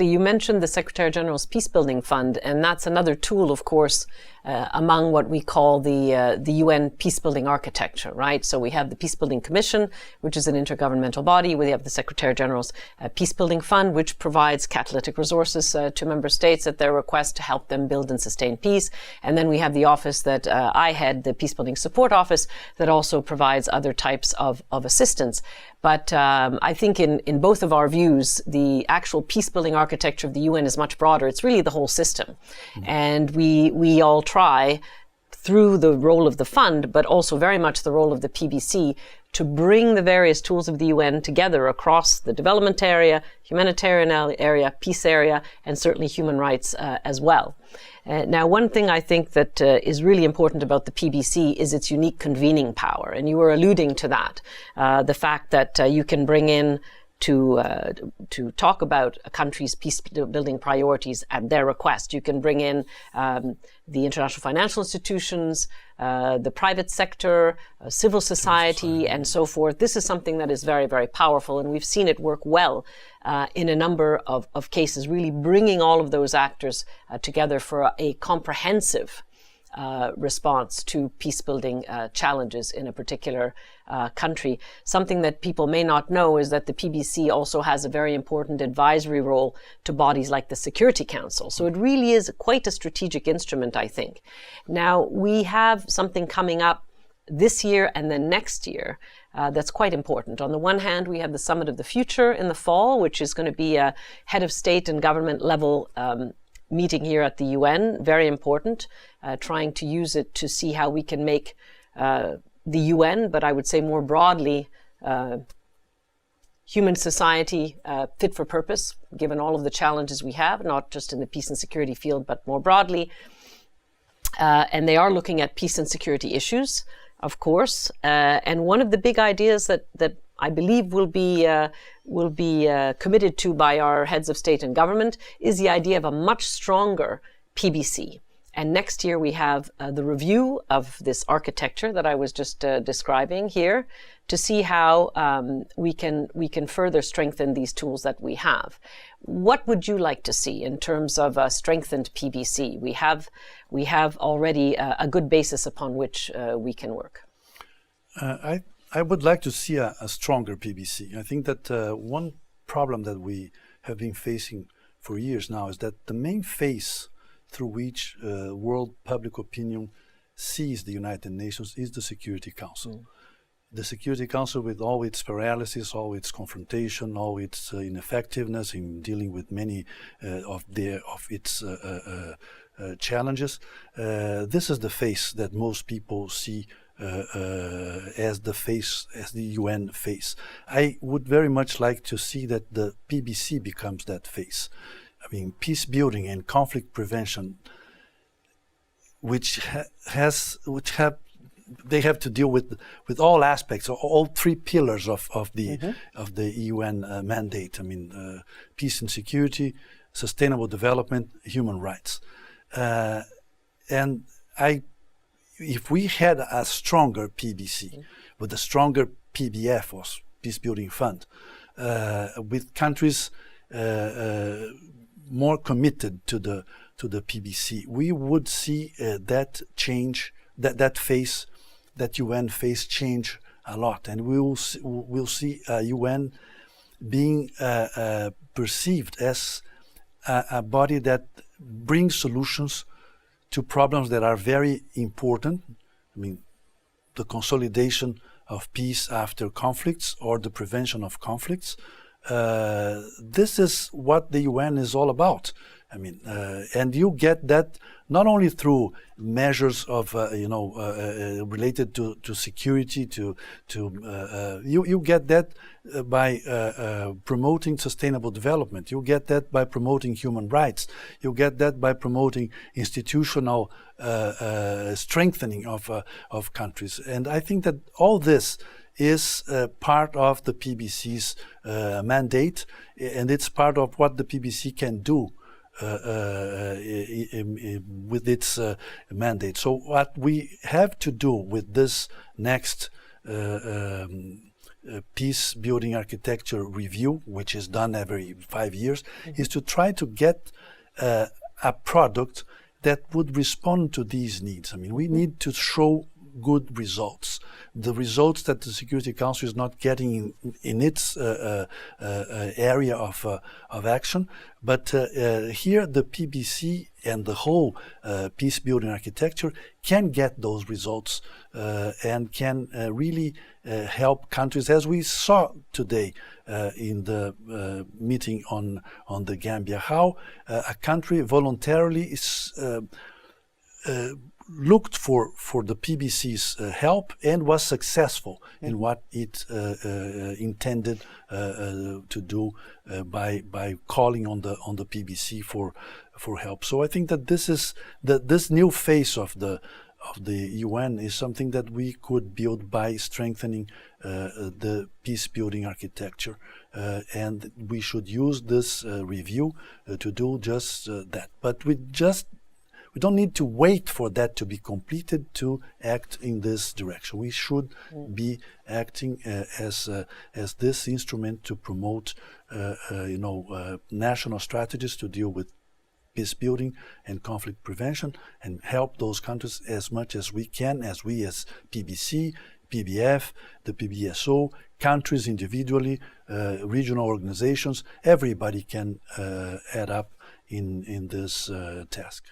You mentioned the Secretary General's Peacebuilding Fund, and that's another tool, of course, among what we call the UN peacebuilding architecture, right? So we have the Peacebuilding Commission, which is an intergovernmental body. We have the Secretary General's Peacebuilding Fund, which provides catalytic resources to member states at their request to help them build and sustain peace. And then we have the office that I head, the Peacebuilding Support Office, that also provides other types of assistance. But I think in both of our views, the actual peacebuilding architecture of the UN is much broader. It's really the whole system. Mm-hmm. And we all try, through the role of the fund, but also very much the role of the PBC, to bring the various tools of the UN together across the development area, humanitarian area, peace area, and certainly human rights as well. Now, one thing I think that is really important about the PBC is its unique convening power, and you were alluding to that. The fact that you can bring in to talk about a country's peace-building priorities at their request. You can bring in the international financial institutions, the private sector, civil society, and so forth. This is something that is very, very powerful, and we've seen it work well in a number of cases, really bringing all of those actors together for a comprehensive response to peace-building challenges in a particular country. Something that people may not know is that the PBC also has a very important advisory role to bodies like the Security Council. So it really is quite a strategic instrument, I think. Now, we have something coming up this year and then next year that's quite important. On the one hand, we have the Summit of the Future in the fall, which is going to be a head of state and government level meeting here at the UN, very important, trying to use it to see how we can make the UN, but I would say more broadly, human society fit for purpose, given all of the challenges we have, not just in the peace and security field, but more broadly. And they are looking at peace and security issues, of course. And one of the big ideas that I believe will be committed to by our heads of state and government is the idea of a much stronger PBC. And next year we have the review of this architecture that I was just describing here to see how we can further strengthen these tools that we have. What would you like to see in terms of a strengthened PBC? We have already a good basis upon which we can work. I would like to see a stronger PBC. I think that one problem that we have been facing for years now is that the main face through which world public opinion sees the United Nations is the Security Council. Mm. The Security Council, with all its paralysis, all its confrontation, all its ineffectiveness in dealing with many of its challenges, this is the face that most people see as the UN face. I would very much like to see that the PBC becomes that face. I mean, peace building and conflict prevention, they have to deal with all aspects, all three pillars of the UN mandate. I mean, peace and security, sustainable development, human rights, and if we had a stronger PBC with a stronger PBF, or Peace Building Fund, with countries more committed to the PBC, we would see that change, that face, that UN face change a lot, and we'll see UN being perceived as a body that brings solutions to problems that are very important. I mean, the consolidation of peace after conflicts or the prevention of conflicts. This is what the UN is all about. I mean, and you get that not only through measures of related to security. You get that by promoting sustainable development. You get that by promoting human rights. You get that by promoting institutional strengthening of countries. And I think that all this is part of the PBC's mandate, and it's part of what the PBC can do with its mandate. So what we have to do with this next peace building architecture review, which is done every 5 years, is to try to get a product that would respond to these needs. I mean, we need to show good results, the results that the Security Council is not getting in its area of action. But here the PBC and the whole peace building architecture can get those results and can really help countries, as we saw today in the meeting on the Gambia, how a country voluntarily is looked for the PBC's help and was successful in what it intended to do by calling on the PBC for help. So I think that this new face of the UN is something that we could build by strengthening the peace building architecture, and we should use this review to do just that. But we don't need to wait for that to be completed to act in this direction. We should be acting as this instrument to promote, national strategies to deal with peace building and conflict prevention, and help those countries as much as we can, as we as PBC, PBF, the PBSO, countries individually, regional organizations. Everybody can add up in this task.